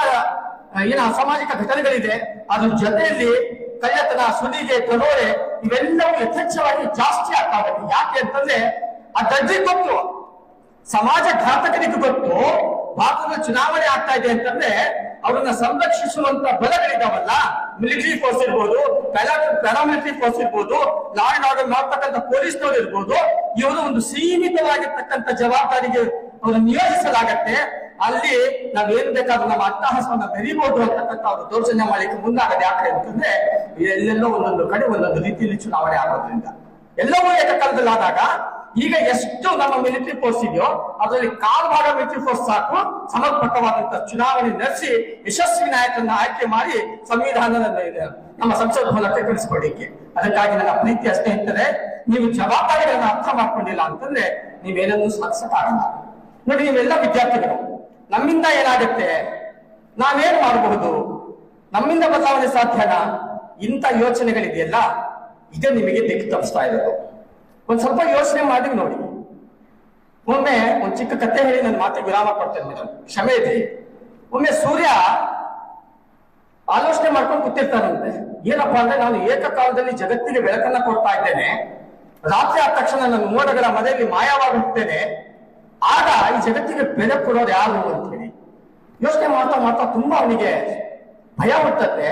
ಏನು ಅಸಾಮಾಜಿಕ ಘಟನೆಗಳಿದೆ. ಅದ್ರ ಜೊತೆಯಲ್ಲಿ ಕಳ್ಳತನ, ಸುಲಿಗೆ, ದರೋಡೆ ಇವೆಲ್ಲವೂ ಯಥೇಚ್ಛವಾಗಿ ಜಾಸ್ತಿ ಆಗ್ತಾ ಇದೆ. ಯಾಕೆ ಅಂತಂದ್ರೆ ಆ ದರ್ಜೆ ಗೊತ್ತು, ಸಮಾಜ ಘಾತಕರಿಗೆ ಗೊತ್ತು ಭಾರತದ ಚುನಾವಣೆ ಆಗ್ತಾ ಇದೆ ಅಂತಂದ್ರೆ ಅವರನ್ನ ಸಂರಕ್ಷಿಸುವಂತ ಬಲಗಳಿದಾವಲ್ಲ, ಮಿಲಿಟರಿ ಫೋರ್ಸ್ ಇರ್ಬೋದು, ಪ್ಯಾರಾಮಿಲಿಟರಿ ಫೋರ್ಸ್ ಇರ್ಬೋದು, ಲಾ ಅಂಡ್ ಆರ್ಡರ್ ಮಾಡ್ತಕ್ಕಂಥ ಪೊಲೀಸ್ನವರು ಇರ್ಬೋದು, ಇವರು ಒಂದು ಸೀಮಿತವಾಗಿರ್ತಕ್ಕಂಥ ಜವಾಬ್ದಾರಿಗೆ ಅವರನ್ನು ನಿಯೋಜಿಸಲಾಗತ್ತೆ. ಅಲ್ಲಿ ನಾವೇನ್ ಬೇಕಾದ್ರೂ ನಮ್ಮ ಅಟ್ಟಹಾಸವನ್ನ ಬೆರೀಬಹುದು ಅಂತಕ್ಕಂಥ ಅವರು ದೌರ್ಜನ್ಯ ಮಾಡಲಿಕ್ಕೆ ಮುಂದಾಗದೆ. ಯಾಕೆ ಅಂತಂದ್ರೆ ಎಲ್ಲೆಲ್ಲೋ ಒಂದೊಂದು ಕಡೆ ಒಂದೊಂದು ರೀತಿಯಲ್ಲಿ ಚುನಾವಣೆ ಆಗೋದ್ರಿಂದ ಎಲ್ಲವೂ ಏಕಕಾಲದಲ್ಲಿ ಆದಾಗ ಈಗ ಎಷ್ಟು ನಮ್ಮ ಮಿಲಿಟರಿ ಫೋರ್ಸ್ ಇದೆಯೋ ಅದರಲ್ಲಿ ಕಾಲು ಭಾಗ ಮಿಲಿಟರಿ ಫೋರ್ಸ್ ಸಾಕು ಸಮರ್ಪಕವಾದಂತಹ ಚುನಾವಣೆ ನಡೆಸಿ ಯಶಸ್ವಿ ನಾಯಕರನ್ನ ಆಯ್ಕೆ ಮಾಡಿ ಸಂವಿಧಾನದ ನಮ್ಮ ಸಂಸದ ಭವನಕ್ಕೆ ಕಳಿಸ್ಕೊಡ್ಲಿಕ್ಕೆ. ಅದಕ್ಕಾಗಿ ನನ್ನ ಪ್ರೀತಿಯ ಸ್ನೇಹಿತರೆ, ನೀವು ಜವಾಬ್ದಾರಿಗಳನ್ನ ಅರ್ಥ ಮಾಡ್ಕೊಂಡಿಲ್ಲ ಅಂತಂದ್ರೆ ನೀವೇನನ್ನೂ ಸಾಧಿಸಕ್ಕಾಗಲ್ಲ. ನೋಡಿ, ನೀವೆಲ್ಲ ವಿದ್ಯಾರ್ಥಿಗಳು, ನಮ್ಮಿಂದ ಏನಾಗುತ್ತೆ, ನಾವೇನ್ ಮಾಡಬಹುದು, ನಮ್ಮಿಂದ ಬದಲಾವಣೆ ಸಾಧ್ಯನಾ, ಇಂಥ ಯೋಚನೆಗಳಿದೆಯಲ್ಲ, ಇದೇ ನಿಮಗೆ ದಿಕ್ಕು ತಪ್ಪಿಸ್ತಾ ಇರೋದು. ಒಂದ್ ಸ್ವಲ್ಪ ಯೋಚನೆ ಮಾಡಿ ನೋಡಿ. ಒಮ್ಮೆ ಒಂದ್ ಚಿಕ್ಕ ಕಥೆ ಹೇಳಿ ನನ್ನ ಮಾತಿಗೆ ವಿರಾಮ ಕೊಡ್ತೇನೆ ಮೇಡಮ್, ಕ್ಷಮೆ ಇದೆ. ಒಮ್ಮೆ ಸೂರ್ಯ ಆಲೋಚನೆ ಮಾಡ್ಕೊಂಡು ಕೂತಿರ್ತಾರಂತೆ, ಏನಪ್ಪಾ ಅಂದ್ರೆ ನಾನು ಏಕಕಾಲದಲ್ಲಿ ಜಗತ್ತಿಗೆ ಬೆಳಕನ್ನ ಕೊಡ್ತಾ ಇದ್ದೇನೆ, ರಾತ್ರಿ ಆದ ತಕ್ಷಣ ನಾನು ಮೋಡಗಳ ಮನೆಯಲ್ಲಿ ಮಾಯವಾಗಿ ಹೋಗ್ತೇನೆ, ಆಗ ಈ ಜಗತ್ತಿಗೆ ಬೆಳಕು ಕೊಡೋರು ಯಾರು ಅಂತ ಹೇಳಿ ಯೋಚನೆ ಮಾಡ್ತಾ ಮಾಡ್ತಾ ತುಂಬಾ ಅವನಿಗೆ ಭಯ ಹುಟ್ಟತ್ತೆ.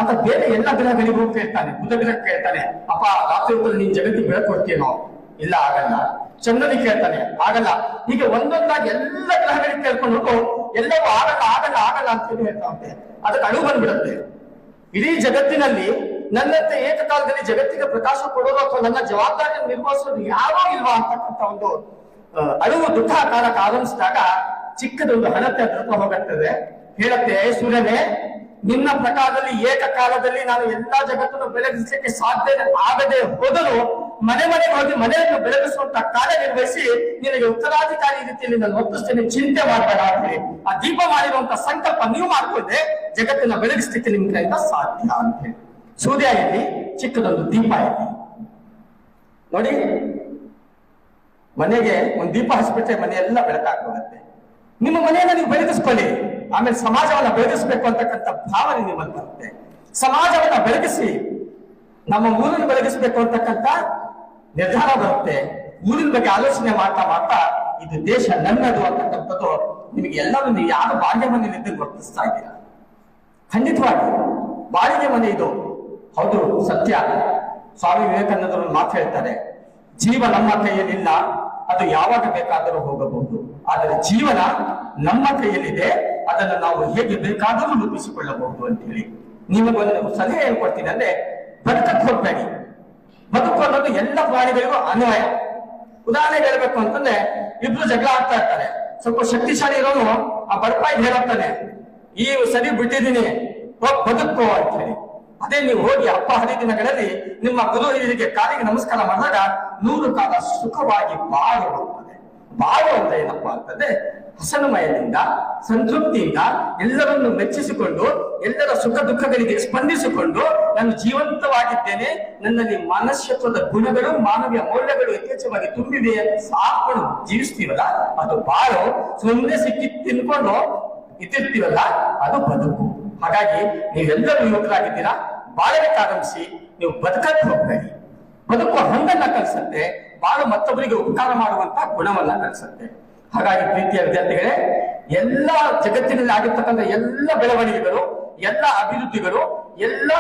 ಆತ ಬೇರೆ ಎಲ್ಲ ಗ್ರಹಗಳಿಗೂ ಕೇಳ್ತಾನೆ, ಬುಧ ಗ್ರಹಕ್ಕೆ ಕೇಳ್ತಾನೆ, ಅಪ್ಪ ರಾತ್ರಿ ಹೊತ್ತಲ್ಲಿ ನೀನ್ ಜಗತ್ತಿಗೆ ಬೆಳಕು ಕೊಡ್ತೀನೋ? ಇಲ್ಲ, ಆಗಲ್ಲ. ಚಂದ್ರನಿಗೆ ಕೇಳ್ತಾನೆ, ಆಗಲ್ಲ. ಹೀಗೆ ಒಂದೊಂದಾಗಿ ಎಲ್ಲ ಗ್ರಹಗಳಿಗೆ ಕೇಳ್ಕೊಂಡು ಹೋಗು, ಎಲ್ಲವೂ ಆಗಲ್ಲ ಆಗಲ್ಲ ಆಗಲ್ಲ ಅಂತ ಹೇಳಿ ಹೇಳ್ತಾ ಉಂಟೆ. ಅದಕ್ಕೆ ಅಳು ಬಂದ್ಬಿಡುತ್ತೆ. ಇಡೀ ಜಗತ್ತಿನಲ್ಲಿ ನನ್ನಂತೆ ಏಕಕಾಲದಲ್ಲಿ ಜಗತ್ತಿಗೆ ಪ್ರಕಾಶ ಕೊಡೋದು ಅಥವಾ ನನ್ನ ಜವಾಬ್ದಾರಿಯನ್ನು ನಿರ್ವಹಿಸೋದು ಯಾರೋ ಇಲ್ವಾ ಅಂತಕ್ಕಂಥ ಒಂದು ಅಳುವು ದುಃಖಕಾರಕ್ಕೆ ಆರಂಭಿಸಿದಾಗ ಚಿಕ್ಕದೊಂದು ಹಣತೆ ಹತ್ರ ಹೋಗುತ್ತದೆ. ಹೇಳುತ್ತೆ, ಸೂರ್ಯನೇ, ನಿನ್ನ ಪ್ರಕಾರದಲ್ಲಿ ಏಕಕಾಲದಲ್ಲಿ ನಾನು ಎಲ್ಲಾ ಜಗತ್ತನ್ನು ಬೆಳಗಿಸಲಿಕ್ಕೆ ಸಾಧ್ಯ ಆಗದೆ ಹೋದರೂ ಮನೆ ಮನೆಗೆ ಹೋಗಿ ಮನೆಯನ್ನು ಬೆಳಗಿಸುವಂತ ಕಾರ್ಯ ನಿರ್ವಹಿಸಿ ನಿನಗೆ ಉತ್ತರಾಧಿಕಾರಿ ರೀತಿಯಲ್ಲಿ ನಾನು ಒಪ್ಪಿಸ್ತೇನೆ, ಚಿಂತೆ ಮಾಡಬೇಡ ಅಂತ ಹೇಳಿ ಆ ದೀಪ ಮಾಡಿರುವಂತ ಸಂಕಲ್ಪ ನೀವು ಮಾಡ್ಕೊಂಡ್ರೆ ಜಗತ್ತನ್ನ ಬೆಳಗಿಸ್ಲಿಕ್ಕೆ ನಿಮ್ ಕೈಯಿಂದ ಸಾಧ್ಯ ಅಂತ ಹೇಳಿ. ಸೂರ್ಯ ಇಲ್ಲಿ ಚಿಕ್ಕದೊಂದು ದೀಪ ಇಲ್ಲಿ ನೋಡಿ. ಮನೆಗೆ ಒಂದು ದೀಪ ಹಚ್ಬಿಟ್ರೆ ಮನೆಯೆಲ್ಲ ಬೆಳಕಾಗೋಗುತ್ತೆ. ನಿಮ್ಮ ಮನೆಯನ್ನ ನೀವು ಬೆಳಗಿಸ್ಕೊಳ್ಳಿ, ಆಮೇಲೆ ಸಮಾಜವನ್ನ ಬೆಳಗಿಸ್ಬೇಕು ಅಂತಕ್ಕಂಥ ಭಾವನೆ ನಿಮ್ಮಲ್ಲಿ ಬರುತ್ತೆ. ಸಮಾಜವನ್ನ ಬೆಳಗಿಸಿ ನಮ್ಮ ಊರನ್ನು ಬೆಳಗಿಸ್ಬೇಕು ಅಂತಕ್ಕಂಥ ನಿರ್ಧಾರ ಬರುತ್ತೆ. ಊರಿನ ಬಗ್ಗೆ ಆಲೋಚನೆ ಮಾಡ್ತಾ ಮಾಡ್ತಾ ಇದು ದೇಶ ನನ್ನದು ಅಂತಕ್ಕಂಥದ್ದು ನಿಮಗೆ ಎಲ್ಲರೂ ನೀವು ಯಾರು ಬಾಡಿಗೆ ಮನೆಯಲ್ಲಿ ವರ್ತಿಸ್ತಾ ಇದ್ದೀರಾ. ಖಂಡಿತವಾಗಿ ಬಾಡಿಗೆ ಮನೆ ಇದು ಹೌದು, ಸತ್ಯ. ಸ್ವಾಮಿ ವಿವೇಕಾನಂದರು ಮಾತು ಹೇಳ್ತಾರೆ, ಜೀವ ನಮ್ಮ ಕೈಯಲ್ಲಿಲ್ಲ, ಅದು ಯಾವಾಗ ಬೇಕಾದರೂ ಹೋಗಬಹುದು. ಆದರೆ ಜೀವನ ನಮ್ಮ ಕೈಯಲ್ಲಿದೆ, ಅದನ್ನು ನಾವು ಹೇಗೆ ಬೇಕಾದರೂ ರೂಪಿಸಿಕೊಳ್ಳಬಹುದು ಅಂತ ಹೇಳಿ ನಿಮಗೊಂದು ಸಲಹೆ ಹೇಳ್ಕೊಡ್ತೀನಿ. ಅಂದ್ರೆ ಬದುಕಕ್ಕೆ ಹೋಗ್ಬೇಡಿ. ಬದುಕು ಅನ್ನೋದು ಎಲ್ಲ ಪ್ರಾಣಿಗಳಿಗೂ ಅನ್ವಯ. ಉದಾಹರಣೆಗೆ ಹೇಳ್ಬೇಕು ಅಂತಂದ್ರೆ, ಇಬ್ರು ಜಗಳ ಆಗ್ತಾ ಇರ್ತಾರೆ. ಸ್ವಲ್ಪ ಶಕ್ತಿಶಾಲಿ ಇರೋನು ಆ ಬಡಪಾಯಿಗೆ ಹೇಳುತ್ತಾನೆ, ಈ ಸರಿ ಬಿಟ್ಟಿದ್ದೀನಿ, ಹೋಗ್ ಬದುಕೋ ಅಂತ ಹೇಳಿ. ಅದೇ ನೀವು ಹೋಗಿ ಹಬ್ಬ ಹರಿದಿನಗಳಲ್ಲಿ ನಿಮ್ಮ ಗುರು ಹಿರಿಯರಿಗೆ ಕಾಲಿಗೆ ನಮಸ್ಕಾರ ಮಾಡಿದಾಗ 100 ಕಾಲ ಸುಖವಾಗಿ ಬಾಳು ಹೋಗ್ತದೆ. ಬಾಳು ಅಂತ ಏನಪ್ಪಾ ಅಂತಂದ್ರೆ ಹಸನುಮಯದಿಂದ, ಸಂತೃಪ್ತಿಯಿಂದ, ಎಲ್ಲರನ್ನು ಮೆಚ್ಚಿಸಿಕೊಂಡು, ಎಲ್ಲರ ಸುಖ ದುಃಖಗಳಿಗೆ ಸ್ಪಂದಿಸಿಕೊಂಡು ನಾನು ಜೀವಂತವಾಗಿದ್ದೇನೆ, ನನ್ನಲ್ಲಿ ಮನುಷ್ಯತ್ವದ ಗುಣಗಳು, ಮಾನವೀಯ ಮೌಲ್ಯಗಳು ಯಥೇಚ್ಛವಾಗಿ ತುಂಬಿದೆ ಅಂತ ಸಾಕೊಂಡು ಜೀವಿಸ್ತೀವಲ್ಲ, ಅದು ಬಾಳು. ಸುಮ್ಮನೆ ಸಿಕ್ಕಿ ತಿನ್ಕೊಂಡು ಇತ್ತಿರ್ತೀವಲ್ಲ, ಅದು ಬದುಕು. ಹಾಗಾಗಿ ನೀವೆಲ್ಲರೂ ಯುವಕರಾಗಿದ್ದೀರಾ, ಬಾಳಕ್ಕೆ ಆರಂಭಿಸಿ. ನೀವು ಬದುಕಕ್ಕೆ ಹೋಗ್ಬೇಡಿ. ಬದುಕುವ ಹಂಗನ್ನ ಕಲಿಸುತ್ತೆ, ಬಾಳು ಮತ್ತೊಬ್ಬರಿಗೆ ಉಪಕಾರ ಮಾಡುವಂತ ಗುಣವನ್ನ ಕಲಿಸುತ್ತೆ. ಹಾಗಾಗಿ ಪ್ರೀತಿಯ ವಿದ್ಯಾರ್ಥಿಗಳೇ, ಎಲ್ಲ ಜಗತ್ತಿನಲ್ಲಿ ಆಗಿರ್ತಕ್ಕಂಥ ಎಲ್ಲ ಬೆಳವಣಿಗೆಗಳು, ಎಲ್ಲ ಅಭಿವೃದ್ಧಿಗಳು, ಎಲ್ಲ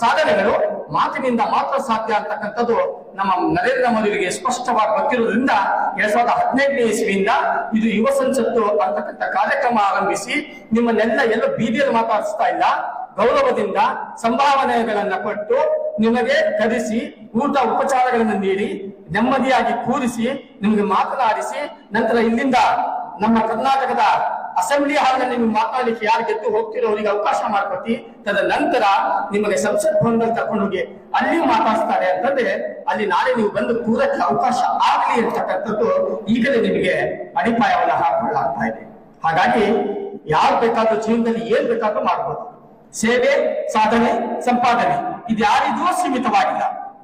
ಸಾಧನೆಗಳು ಮಾತಿನಿಂದ ಮಾತ್ರ ಸಾಧ್ಯ ಅಂತಕ್ಕಂಥದ್ದು ನಮ್ಮ ನರೇಂದ್ರ ಮೋದಿಯವರಿಗೆ ಸ್ಪಷ್ಟವಾಗಿ ಗೊತ್ತಿರುವುದರಿಂದ 2018ನೇ ಇಸ್ವಿಯಿಂದ ಇದು ಯುವ ಸಂಸತ್ತು ಅಂತಕ್ಕಂಥ ಕಾರ್ಯಕ್ರಮ ಆರಂಭಿಸಿ ನಿಮ್ಮನ್ನೆಲ್ಲ ಎಲ್ಲ ಬೀದಿಯಲ್ಲಿ ಮಾತಾಡಿಸ್ತಾ ಇಲ್ಲ, ಗೌರವದಿಂದ ಸಂಭಾವನೆಗಳನ್ನ ಕೊಟ್ಟು ನಿಮಗೆ ಕರೆಸಿ ಊಟ ಉಪಚಾರಗಳನ್ನು ನೀಡಿ ನೆಮ್ಮದಿಯಾಗಿ ಕೂರಿಸಿ ನಿಮಗೆ ಮಾತನಾಡಿಸಿ ನಂತರ ಇಲ್ಲಿಂದ ನಮ್ಮ ಕರ್ನಾಟಕದ ಅಸೆಂಬ್ಲಿ ಹಾಲ್ನಲ್ಲಿ ನೀವು ಮಾತಾಡಲಿಕ್ಕೆ ಯಾರು ಗೆದ್ದು ಹೋಗ್ತಿರೋ ಅವರಿಗೆ ಅವಕಾಶ ಮಾಡಿಕೊಟ್ಟಿ ತದನಂತರ ನಿಮಗೆ ಸಂಸತ್ ಭವನದಲ್ಲಿ ಕರ್ಕೊಂಡು ಹೋಗಿ ಅಲ್ಲಿಯೂ ಮಾತಾಡಿಸ್ತಾರೆ ಅಂತಂದ್ರೆ ಅಲ್ಲಿ ನಾಳೆ ನೀವು ಬಂದು ಕೂರಕ್ಕೆ ಅವಕಾಶ ಆಗಲಿ ಅಂತಕ್ಕಂಥದ್ದು ಈಗಲೇ ನಿಮಗೆ ಅಡಿಪಾಯವನ್ನು ಹಾಕೊಳ್ಳಾಗ್ತಾ ಇದೆ. ಹಾಗಾಗಿ ಯಾರು ಬೇಕಾದ್ರೂ ಜೀವನದಲ್ಲಿ ಏನ್ ಬೇಕಾದ್ರೂ ಮಾಡ್ಬೋದು. ಸೇವೆ, ಸಾಧನೆ, ಸಂಪಾದನೆ ಇದು ಯಾರಿಗೂ ಸೀಮಿತವಾಗಿಲ್ಲ.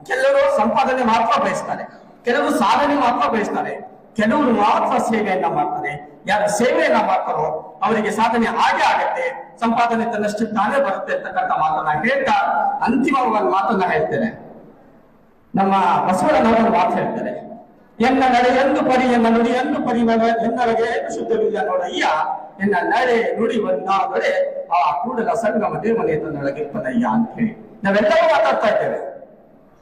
ಕೆಲವರು ಸಂಪಾದನೆ ಮಾತ್ರ ಬಯಸ್ತಾರೆ, ಕೆಲವರು ಸಾಧನೆ ಮಾತ್ರ ಬಯಸ್ತಾರೆ, ಕೆಲವರು ಮಾತ್ರ ಸೇವೆಯನ್ನ ಮಾಡ್ತಾರೆ. ಯಾರು ಸೇವೆಯನ್ನ ಮಾಡ್ತಾರೋ ಅವರಿಗೆ ಸಾಧನೆ ಹಾಗೆ ಆಗತ್ತೆ, ಸಂಪಾದನೆ ತನ್ನಷ್ಟು ತಾನೇ ಬರುತ್ತೆ ಅಂತಕ್ಕಂಥ ಮಾತನ್ನ ಹೇಳ್ತಾ ಅಂತಿಮವಾಗಿ ಮಾತನ್ನ ಹೇಳ್ತೇನೆ. ನಮ್ಮ ಬಸವಣ್ಣನವರು ಮಾತು ಹೇಳ್ತಾರೆ, ಎನ್ನ ನಡೆಯೆಂದು ಪರಿ ಎನ್ನ ನುಡಿಯೆಂದು ಪರಿ ಎನ್ನರಗೆ ಶುದ್ಧವಿಲ್ಲ ನೋಡಯ್ಯ, ಎನ್ನ ನಡೆ ನುಡಿ ಒಂದಾದರೆ ಆ ಕೂಡಲ ಸಂಗಮ ದೇವನೇ ತನ್ನೊಳಗೆ ಪದಯ್ಯ ಅಂತ ಹೇಳಿ ನಾವೆಲ್ಲವೂ ಮಾತಾಡ್ತಾ ಇದ್ದೇವೆ.